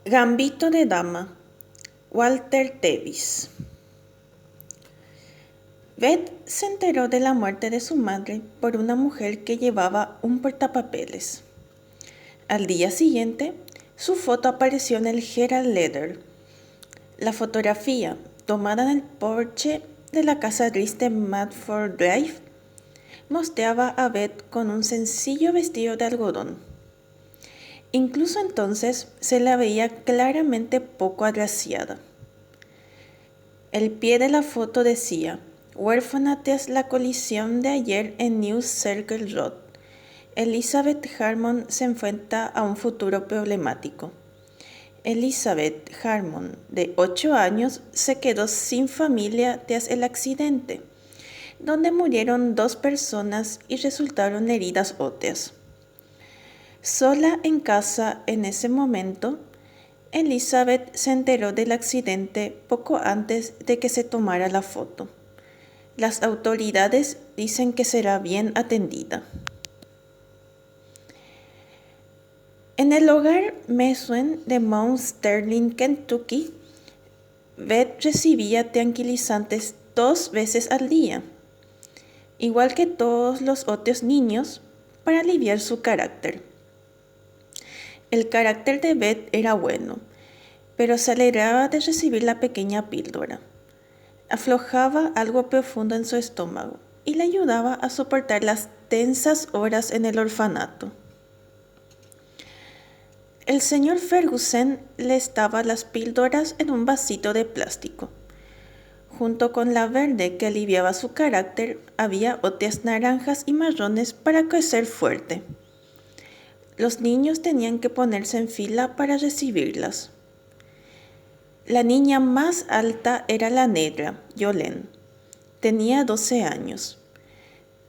Gambito de dama, Walter Tevis. Beth se enteró de la muerte de su madre por una mujer que llevaba un portapapeles. Al día siguiente, su foto apareció en el Herald Letter. La fotografía, tomada en el porche de la casa gris de Madford Drive, mostraba a Beth con un sencillo vestido de algodón. Incluso entonces se la veía claramente poco agraciada. El pie de la foto decía: huérfana tras la colisión de ayer en New Circle Road. Elizabeth Harmon se enfrenta a un futuro problemático. Elizabeth Harmon, de 8 años, se quedó sin familia tras el accidente, donde murieron 2 personas y resultaron heridas óseas. Sola en casa en ese momento, Elizabeth se enteró del accidente poco antes de que se tomara la foto. Las autoridades dicen que será bien atendida. En el hogar Mason de Mount Sterling, Kentucky, Beth recibía tranquilizantes 2 veces al día, igual que todos los otros niños, para aliviar su carácter. El carácter de Beth era bueno, pero se alegraba de recibir la pequeña píldora. Aflojaba algo profundo en su estómago y le ayudaba a soportar las tensas horas en el orfanato. El señor Ferguson le daba las píldoras en un vasito de plástico. Junto con la verde que aliviaba su carácter, había otras naranjas y marrones para crecer fuerte. Los niños tenían que ponerse en fila para recibirlas. La niña más alta era la negra, Yolene. Tenía 12 años.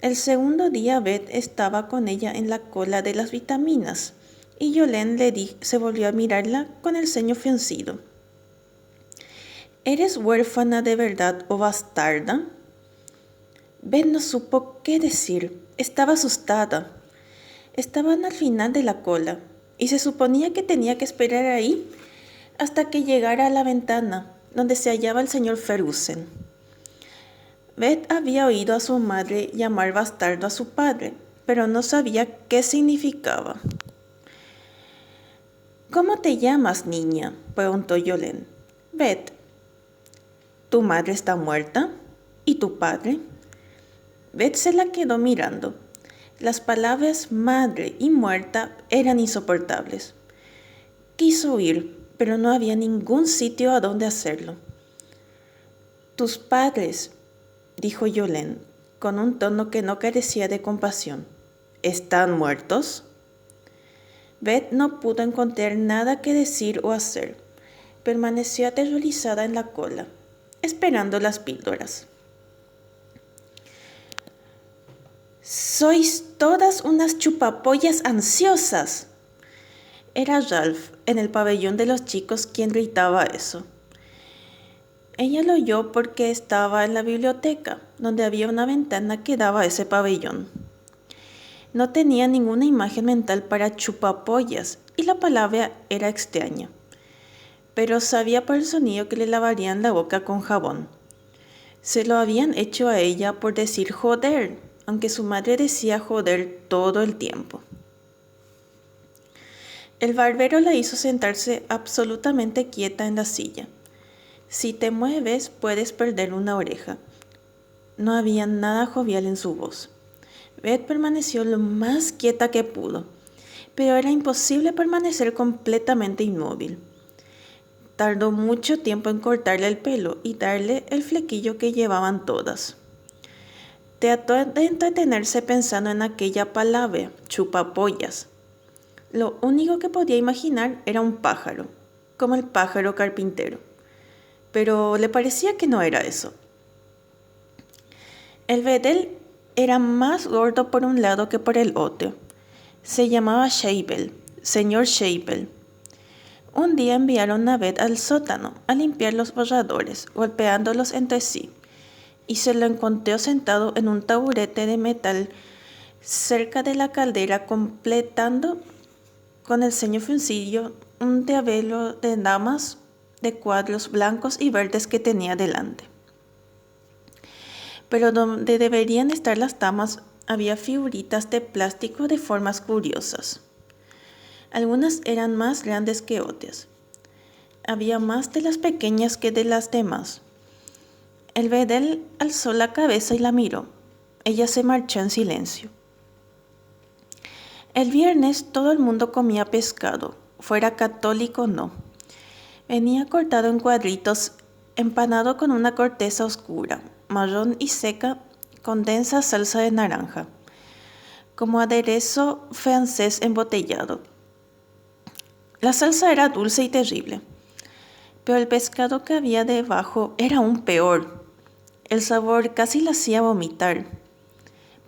El segundo día Beth estaba con ella en la cola de las vitaminas y Yolene se volvió a mirarla con el ceño fruncido. ¿Eres huérfana de verdad o bastarda? Beth no supo qué decir. Estaba asustada. Estaban al final de la cola y se suponía que tenía que esperar ahí hasta que llegara a la ventana donde se hallaba el señor Ferguson. Beth había oído a su madre llamar bastardo a su padre, pero no sabía qué significaba. ¿Cómo te llamas, niña?, preguntó Yolene. Beth. ¿Tu madre está muerta? ¿Y tu padre? Beth se la quedó mirando. Las palabras madre y muerta eran insoportables. Quiso huir, pero no había ningún sitio a donde hacerlo. Tus padres, dijo Yolene, con un tono que no carecía de compasión, ¿están muertos? Beth no pudo encontrar nada que decir o hacer. Permaneció aterrorizada en la cola, esperando las píldoras. Sois todas unas chupapollas ansiosas. Era Ralph, en el pabellón de los chicos, quien gritaba eso. Ella lo oyó porque estaba en la biblioteca, donde había una ventana que daba a ese pabellón. No tenía ninguna imagen mental para chupapollas y la palabra era extraña, pero sabía por el sonido que le lavarían la boca con jabón. Se lo habían hecho a ella por decir joder, aunque su madre decía joder todo el tiempo. El barbero la hizo sentarse absolutamente quieta en la silla. Si te mueves, puedes perder una oreja. No había nada jovial en su voz. Beth permaneció lo más quieta que pudo, pero era imposible permanecer completamente inmóvil. Tardó mucho tiempo en cortarle el pelo y darle el flequillo que llevaban todas. Trató de entretenerse pensando en aquella palabra, chupapollas. Lo único que podía imaginar era un pájaro, como el pájaro carpintero, pero le parecía que no era eso. El bedel era más gordo por un lado que por el otro. Se llamaba Shavel, señor Shavel. Un día enviaron a Beth al sótano a limpiar los borradores, golpeándolos entre sí, y se lo encontró sentado en un taburete de metal cerca de la caldera, completando con el ceño fruncido un tablero de damas de cuadros blancos y verdes que tenía delante. Pero donde deberían estar las damas había figuritas de plástico de formas curiosas. Algunas eran más grandes que otras. Había más de las pequeñas que de las demás. El bedel alzó la cabeza y la miró. Ella se marchó en silencio. El viernes todo el mundo comía pescado, fuera católico o no. Venía cortado en cuadritos, empanado con una corteza oscura, marrón y seca, con densa salsa de naranja, como aderezo francés embotellado. La salsa era dulce y terrible, pero el pescado que había debajo era aún peor. El sabor casi la hacía vomitar.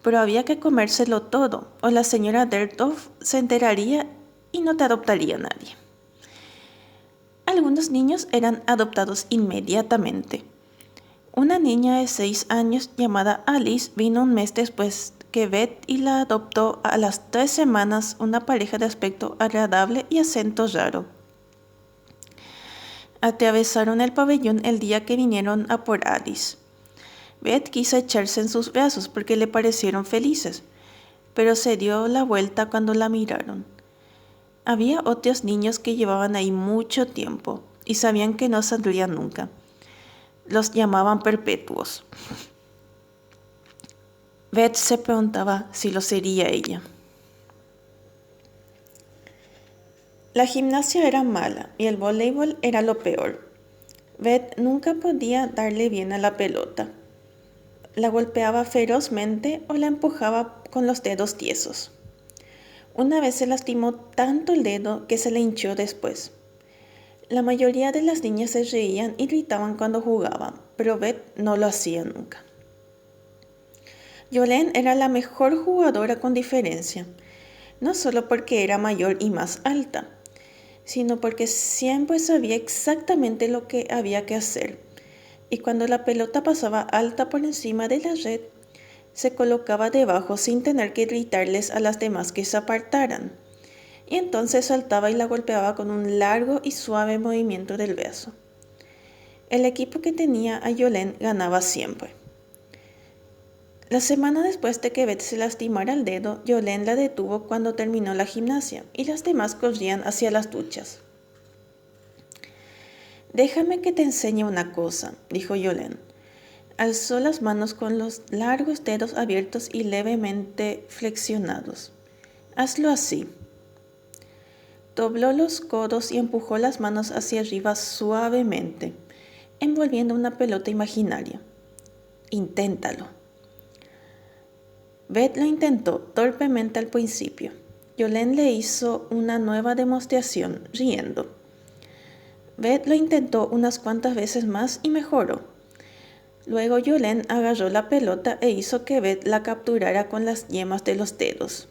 Pero había que comérselo todo, o la señora Deltoff se enteraría y no te adoptaría nadie. Algunos niños eran adoptados inmediatamente. Una niña de 6 años llamada Alice vino un mes después que Beth y la adoptó a las 3 semanas una pareja de aspecto agradable y acento raro. Atravesaron el pabellón el día que vinieron a por Alice. Beth quiso echarse en sus brazos porque le parecieron felices, pero se dio la vuelta cuando la miraron. Había otros niños que llevaban ahí mucho tiempo y sabían que no saldrían nunca. Los llamaban perpetuos. Beth se preguntaba si lo sería ella. La gimnasia era mala y el voleibol era lo peor. Beth nunca podía darle bien a la pelota. La golpeaba ferozmente o la empujaba con los dedos tiesos. Una vez se lastimó tanto el dedo que se le hinchó después. La mayoría de las niñas se reían y gritaban cuando jugaban, pero Beth no lo hacía nunca. Yolene era la mejor jugadora con diferencia, no solo porque era mayor y más alta, sino porque siempre sabía exactamente lo que había que hacer. Y cuando la pelota pasaba alta por encima de la red, se colocaba debajo sin tener que gritarles a las demás que se apartaran. Y entonces saltaba y la golpeaba con un largo y suave movimiento del brazo. El equipo que tenía a Yolene ganaba siempre. La semana después de que Beth se lastimara el dedo, Yolene la detuvo cuando terminó la gimnasia y las demás corrían hacia las duchas. «Déjame que te enseñe una cosa», dijo Yolene. Alzó las manos con los largos dedos abiertos y levemente flexionados. «Hazlo así». Dobló los codos y empujó las manos hacia arriba suavemente, envolviendo una pelota imaginaria. «Inténtalo». Beth lo intentó torpemente al principio. Yolene le hizo una nueva demostración, riendo. Beth lo intentó unas cuantas veces más y mejoró. Luego Yolene agarró la pelota e hizo que Beth la capturara con las yemas de los dedos.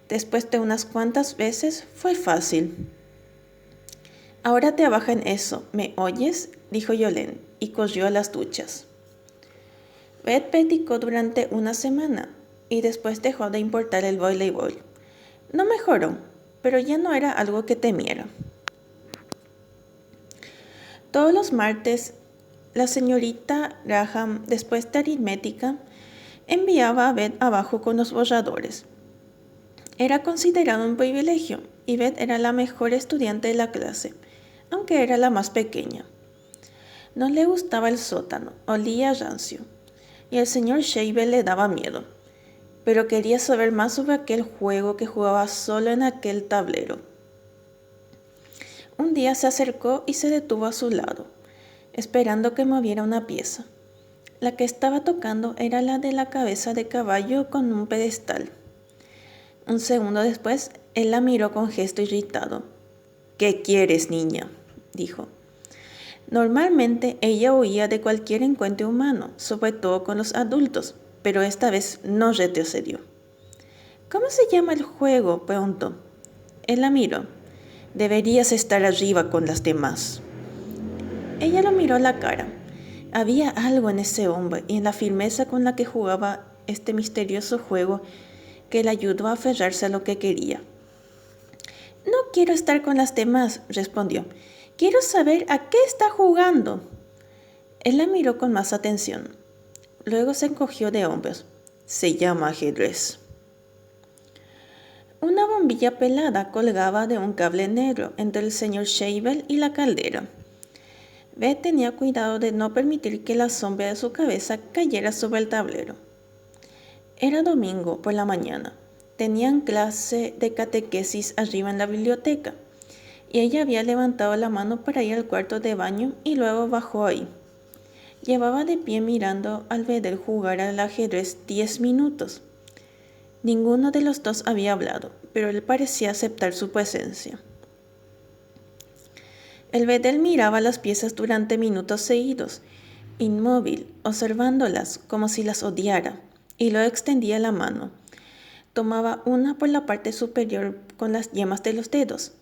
Después de unas cuantas veces fue fácil. «Ahora trabaja en eso, ¿me oyes?», dijo Yolene, y corrió a las duchas. Beth practicó durante una semana y después dejó de importar el voleibol. No mejoró, pero ya no era algo que temiera. Todos los martes, la señorita Graham, después de aritmética, enviaba a Beth abajo con los borradores. Era considerado un privilegio y Beth era la mejor estudiante de la clase, aunque era la más pequeña. No le gustaba el sótano, olía rancio, y el señor Shaver le daba miedo, pero quería saber más sobre aquel juego que jugaba solo en aquel tablero. Un día se acercó y se detuvo a su lado, esperando que moviera una pieza. La que estaba tocando era la de la cabeza de caballo con un pedestal. Un segundo después, él la miró con gesto irritado. «¿Qué quieres, niña?», dijo. Normalmente ella huía de cualquier encuentro humano, sobre todo con los adultos, pero esta vez no retrocedió. «¿Cómo se llama el juego?», preguntó. Él la miró. «Deberías estar arriba con las demás». Ella lo miró a la cara. Había algo en ese hombre y en la firmeza con la que jugaba este misterioso juego que le ayudó a aferrarse a lo que quería. No quiero estar con las demás, respondió. Quiero saber a qué está jugando. Él la miró con más atención. Luego se encogió de hombros. Se llama ajedrez. Una bombilla pelada colgaba de un cable negro entre el señor Scheibel y la caldera. Beth tenía cuidado de no permitir que la sombra de su cabeza cayera sobre el tablero. Era domingo por la mañana. Tenían clase de catequesis arriba en la biblioteca, y ella había levantado la mano para ir al cuarto de baño y luego bajó ahí. Llevaba de pie mirando al Vedel jugar al ajedrez 10 minutos. Ninguno de los dos había hablado, pero él parecía aceptar su presencia. El Vedel miraba las piezas durante minutos seguidos, inmóvil, observándolas como si las odiara, y luego extendía la mano. Tomaba una por la parte superior con las yemas de los dedos.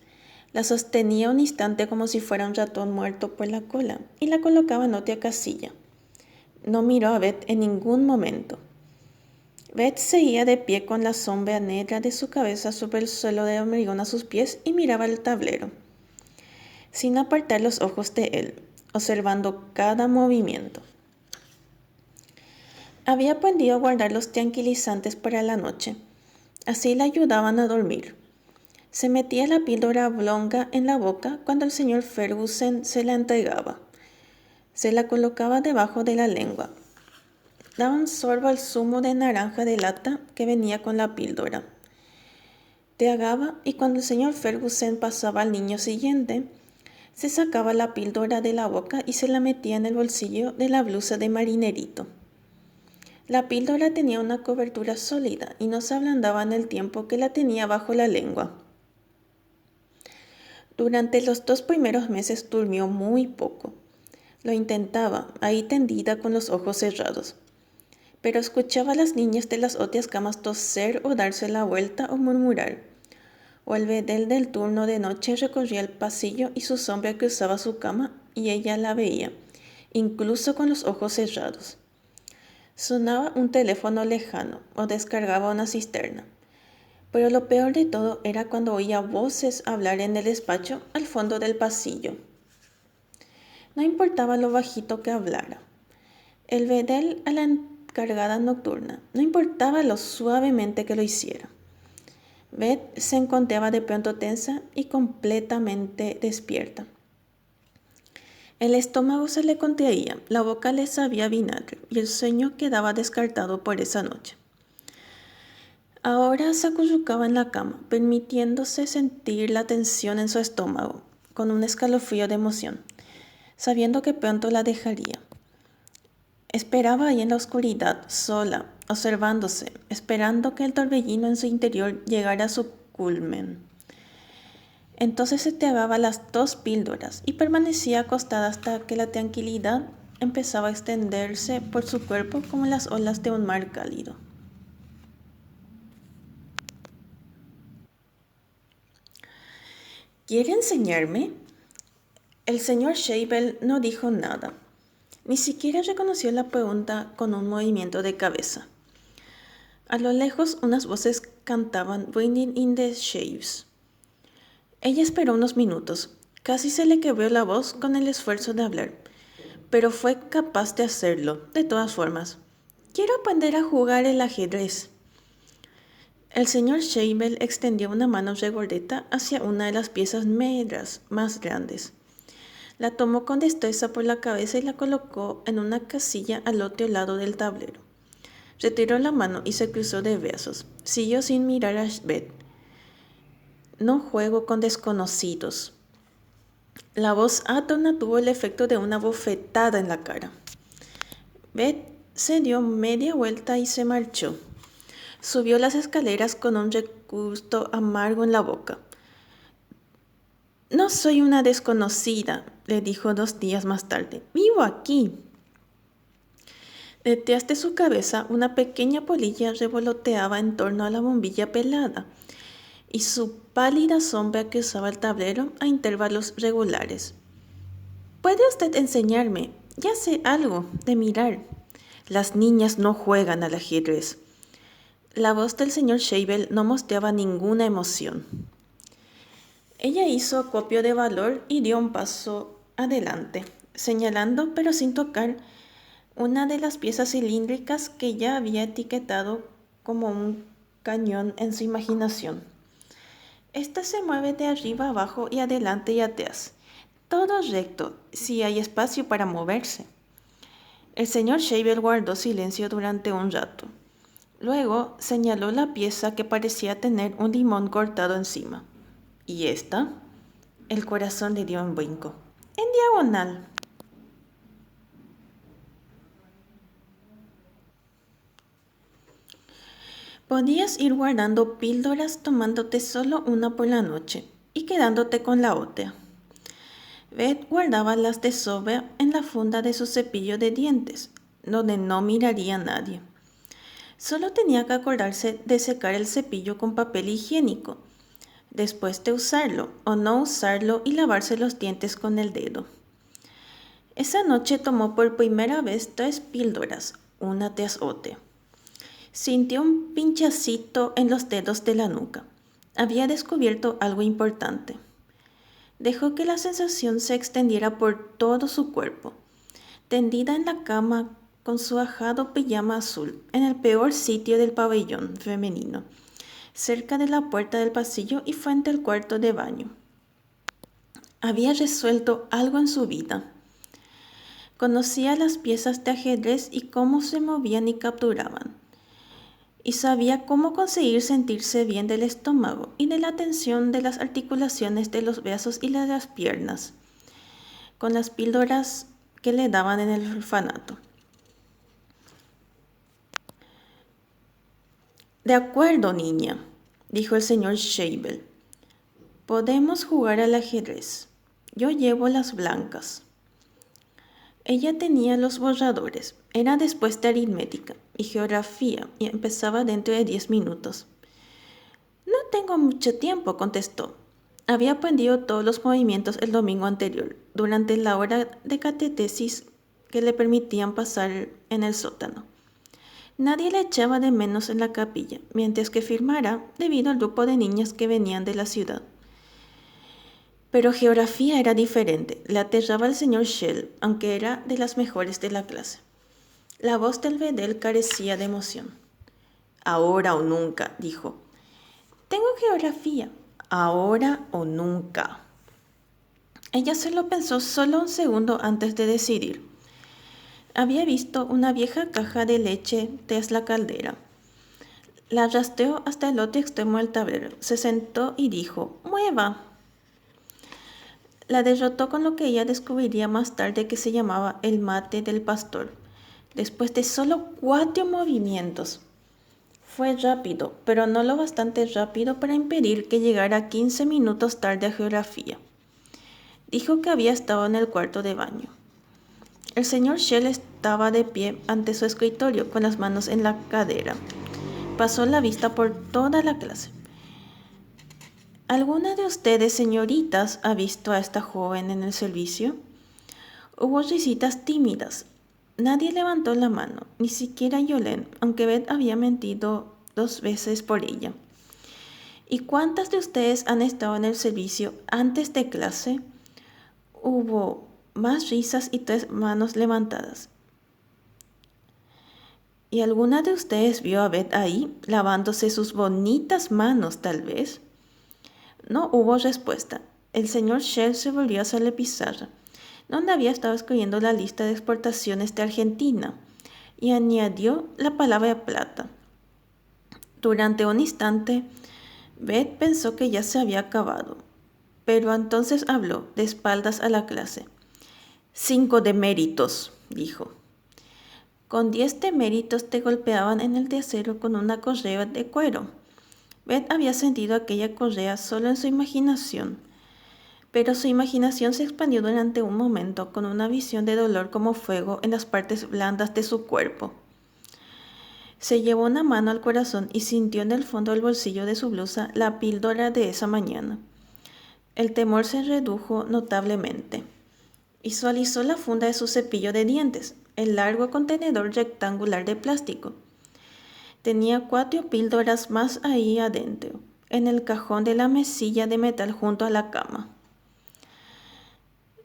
La sostenía un instante como si fuera un ratón muerto por la cola y la colocaba en otra casilla. No miró a Beth en ningún momento. Beth seguía de pie con la sombra negra de su cabeza sobre el suelo de hormigón a sus pies y miraba el tablero, sin apartar los ojos de él, observando cada movimiento. Había aprendido a guardar los tranquilizantes para la noche. Así le ayudaban a dormir. Se metía la píldora oblonga en la boca cuando el señor Ferguson se la entregaba. Se la colocaba debajo de la lengua. Daba un sorbo al zumo de naranja de lata que venía con la píldora. Tragaba y cuando el señor Ferguson pasaba al niño siguiente, se sacaba la píldora de la boca y se la metía en el bolsillo de la blusa de marinerito. La píldora tenía una cobertura sólida y no se ablandaba en el tiempo que la tenía bajo la lengua. Durante los 2 primeros meses durmió muy poco. Lo intentaba, ahí tendida con los ojos cerrados. Pero escuchaba a las niñas de las otras camas toser o darse la vuelta o murmurar. O el bedel del turno de noche recorría el pasillo y su sombra cruzaba su cama y ella la veía, incluso con los ojos cerrados. Sonaba un teléfono lejano o descargaba una cisterna. Pero lo peor de todo era cuando oía voces hablar en el despacho al fondo del pasillo. No importaba lo bajito que hablara. El bedel a la encargada nocturna, no importaba lo suavemente que lo hiciera. Beth se encontraba de pronto tensa y completamente despierta. El estómago se le contraía, la boca le sabía vinagre y el sueño quedaba descartado por esa noche. Ahora se acurrucaba en la cama, permitiéndose sentir la tensión en su estómago, con un escalofrío de emoción, sabiendo que pronto la dejaría. Esperaba ahí en la oscuridad, sola, observándose, esperando que el torbellino en su interior llegara a su culmen. Entonces se tragaba las 2 píldoras y permanecía acostada hasta que la tranquilidad empezaba a extenderse por su cuerpo como las olas de un mar cálido. ¿Quiere enseñarme? El señor Scheibel no dijo nada. Ni siquiera reconoció la pregunta con un movimiento de cabeza. A lo lejos unas voces cantaban Winding in the Sheaves. Ella esperó unos minutos. Casi se le quebró la voz con el esfuerzo de hablar, pero fue capaz de hacerlo, de todas formas. Quiero aprender a jugar el ajedrez. El señor Scheibel extendió una mano regordeta hacia una de las piezas negras más grandes. La tomó con destreza por la cabeza y la colocó en una casilla al otro lado del tablero. Retiró la mano y se cruzó de brazos. Siguió sin mirar a Beth. No juego con desconocidos. La voz átona tuvo el efecto de una bofetada en la cara. Beth se dio media vuelta y se marchó. Subió las escaleras con un regusto amargo en la boca. No soy una desconocida, le dijo 2 días más tarde. Vivo aquí. Detrás de su cabeza una pequeña polilla revoloteaba en torno a la bombilla pelada y su pálida sombra cruzaba el tablero a intervalos regulares. ¿Puede usted enseñarme? Ya sé algo de mirar. Las niñas no juegan al ajedrez. La voz del señor Scheibel no mostraba ninguna emoción. Ella hizo acopio de valor y dio un paso adelante, señalando pero sin tocar una de las piezas cilíndricas que ya había etiquetado como un cañón en su imaginación. Esta se mueve de arriba abajo y adelante y atrás, todo recto, si hay espacio para moverse. El señor Shaver guardó silencio durante un rato. Luego señaló la pieza que parecía tener un limón cortado encima. ¿Y esta? El corazón le dio un brinco. En diagonal. Podías ir guardando píldoras tomándote solo una por la noche y quedándote con la otra. Beth guardaba las de sobra en la funda de su cepillo de dientes, donde no miraría a nadie. Solo tenía que acordarse de secar el cepillo con papel higiénico, después de usarlo o no usarlo y lavarse los dientes con el dedo. Esa noche tomó por primera vez 3 píldoras, una tras otra. Sintió un pinchacito en los dedos de la nuca. Había descubierto algo importante. Dejó que la sensación se extendiera por todo su cuerpo. Tendida en la cama con su ajado pijama azul, en el peor sitio del pabellón femenino, cerca de la puerta del pasillo y frente al cuarto de baño. Había resuelto algo en su vida. Conocía las piezas de ajedrez y cómo se movían y capturaban. Y sabía cómo conseguir sentirse bien del estómago y de la tensión de las articulaciones de los brazos y de las piernas, con las píldoras que le daban en el orfanato. De acuerdo, niña, dijo el señor Shaver. Podemos jugar al ajedrez. Yo llevo las blancas. Ella tenía los borradores. Era después de aritmética y geografía y empezaba dentro de 10 minutos. No tengo mucho tiempo, contestó. Había aprendido todos los movimientos el domingo anterior, durante la hora de catequesis que le permitían pasar en el sótano. Nadie le echaba de menos en la capilla, mientras que firmara debido al grupo de niñas que venían de la ciudad. Pero geografía era diferente. Le aterraba el señor Shell, aunque era de las mejores de la clase. La voz del bedel carecía de emoción. Ahora o nunca, dijo. Tengo geografía. Ahora o nunca. Ella se lo pensó solo un segundo antes de decidir. Había visto una vieja caja de leche tras la caldera. La rastreó hasta el otro extremo del tablero. Se sentó y dijo, ¡mueva! La derrotó con lo que ella descubriría más tarde que se llamaba el mate del pastor, después de solo 4 movimientos. Fue rápido, pero no lo bastante rápido para impedir que llegara 15 minutos tarde a geografía. Dijo que había estado en el cuarto de baño. El señor Shell estaba de pie ante su escritorio con las manos en la cadera. Pasó la vista por toda la clase. ¿Alguna de ustedes, señoritas, ha visto a esta joven en el servicio? Hubo risitas tímidas. Nadie levantó la mano, ni siquiera Yolene, aunque Beth había mentido 2 veces por ella. ¿Y cuántas de ustedes han estado en el servicio antes de clase? Hubo más risas y 3 manos levantadas. ¿Y alguna de ustedes vio a Beth ahí, lavándose sus bonitas manos, tal vez? No hubo respuesta. El señor Shell se volvió hacia la pizarra, donde había estado escribiendo la lista de exportaciones de Argentina, y añadió la palabra plata. Durante un instante, Beth pensó que ya se había acabado, pero entonces habló, de espaldas a la clase. 5 deméritos, dijo. Con 10 deméritos te golpeaban en el trasero con una correa de cuero. Beth había sentido aquella correa solo en su imaginación, pero su imaginación se expandió durante un momento con una visión de dolor como fuego en las partes blandas de su cuerpo. Se llevó una mano al corazón y sintió en el fondo del bolsillo de su blusa la píldora de esa mañana. El temor se redujo notablemente. Visualizó la funda de su cepillo de dientes, el largo contenedor rectangular de plástico. Tenía 4 píldoras más ahí adentro. en el cajón de la mesilla de metal junto a la cama.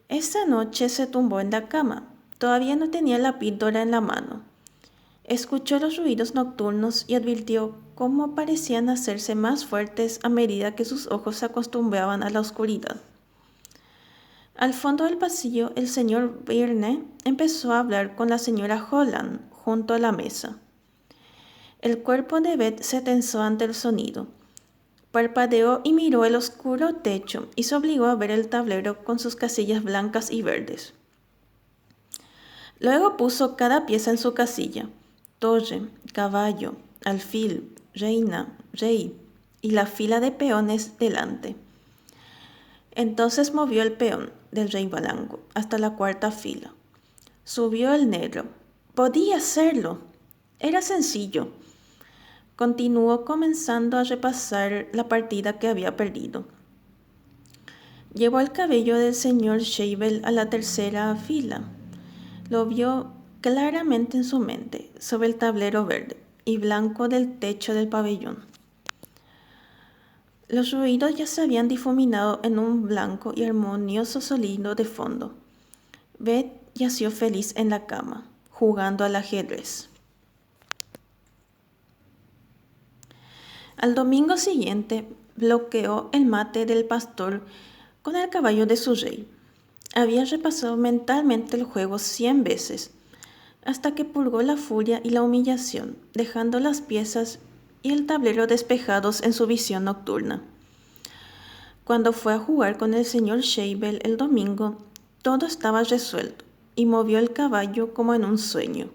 Esa noche se tumbó en la cama. Todavía no tenía la píldora en la mano. Escuchó los ruidos nocturnos y advirtió cómo parecían hacerse más fuertes a medida que sus ojos se acostumbraban a la oscuridad. Al fondo del pasillo, el señor Byrne empezó a hablar con la señora Holland junto a la mesa. El cuerpo de Beth se tensó ante el sonido. Parpadeó y miró el oscuro techo y se obligó a ver el tablero con sus casillas blancas y verdes. Luego puso cada pieza en su casilla: torre, caballo, alfil, reina, rey, y la fila de peones delante. Entonces movió el peón del rey Balango hasta la cuarta fila. Subió el negro. Podía hacerlo. Era sencillo. Continuó comenzando a repasar la partida que había perdido. Llevó el cabello del señor Scheibel a la tercera fila. Lo vio claramente en su mente, sobre el tablero verde y blanco del techo del pabellón. Los ruidos ya se habían difuminado en un blanco y armonioso sonido de fondo. Beth yació feliz en la cama, jugando al ajedrez. Al domingo siguiente bloqueó el mate del pastor con el caballo de su rey. Había repasado mentalmente el juego 100 veces, hasta que purgó la furia y la humillación, dejando las piezas y el tablero despejados en su visión nocturna. Cuando fue a jugar con el señor Scheibel el domingo, todo estaba resuelto, y movió el caballo como en un sueño.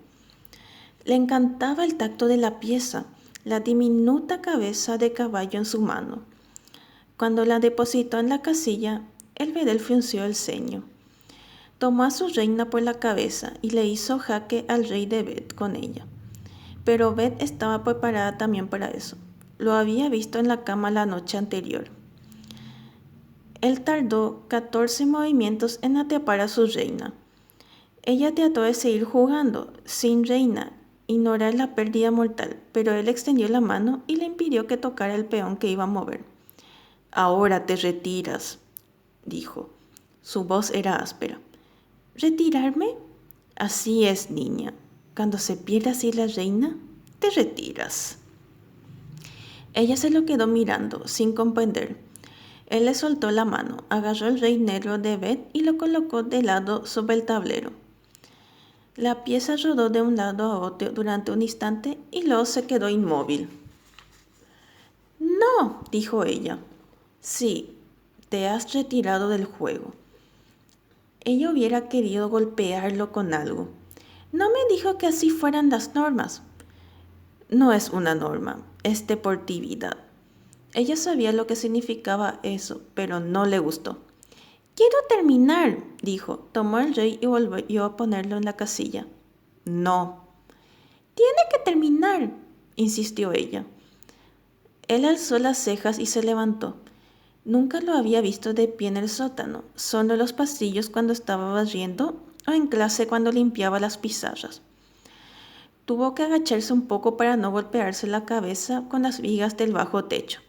Le encantaba el tacto de la pieza, la diminuta cabeza de caballo en su mano. Cuando la depositó en la casilla, el bedel frunció el ceño. Tomó a su reina por la cabeza y le hizo jaque al rey de Beth con ella. Pero Beth estaba preparada también para eso. Lo había visto en la cama la noche anterior. Él tardó 14 movimientos en atrapar a su reina. Ella trató de seguir jugando, sin reina, ignorar la pérdida mortal, pero él extendió la mano y le impidió que tocara el peón que iba a mover. «Ahora te retiras», dijo. Su voz era áspera. «¿Retirarme? Así es, niña. Cuando se pierde así la reina, te retiras». Ella se lo quedó mirando, sin comprender. Él le soltó la mano, agarró el rey negro de Beth y lo colocó de lado sobre el tablero. La pieza rodó de un lado a otro durante un instante y luego se quedó inmóvil. «No», dijo ella. «Sí, te has retirado del juego». Ella hubiera querido golpearlo con algo. «No me dijo que así fueran las normas». «No es una norma, es deportividad». Ella sabía lo que significaba eso, pero no le gustó. «Quiero terminar», dijo. Tomó el rey y volvió a ponerlo en la casilla. «No». «Tiene que terminar», insistió ella. Él alzó las cejas y se levantó. Nunca lo había visto de pie en el sótano, solo en los pasillos cuando estaba barriendo o en clase cuando limpiaba las pizarras. Tuvo que agacharse un poco para no golpearse la cabeza con las vigas del bajo techo.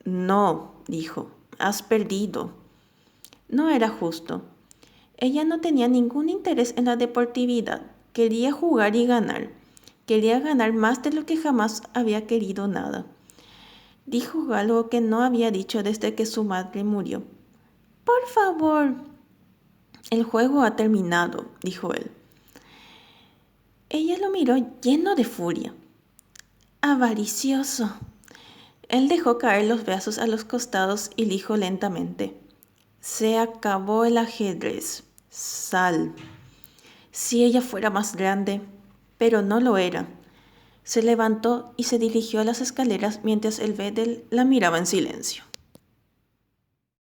«No», dijo, «has perdido». No era justo. Ella no tenía ningún interés en la deportividad. Quería jugar y ganar. Quería ganar más de lo que jamás había querido nada. Dijo algo que no había dicho desde que su madre murió. «Por favor». «El juego ha terminado», dijo él. Ella lo miró lleno de furia. «Avaricioso». Él dejó caer los brazos a los costados y dijo lentamente: «Se acabó el ajedrez. Sal». Si ella fuera más grande, pero no lo era. Se levantó y se dirigió a las escaleras mientras el bedel la miraba en silencio.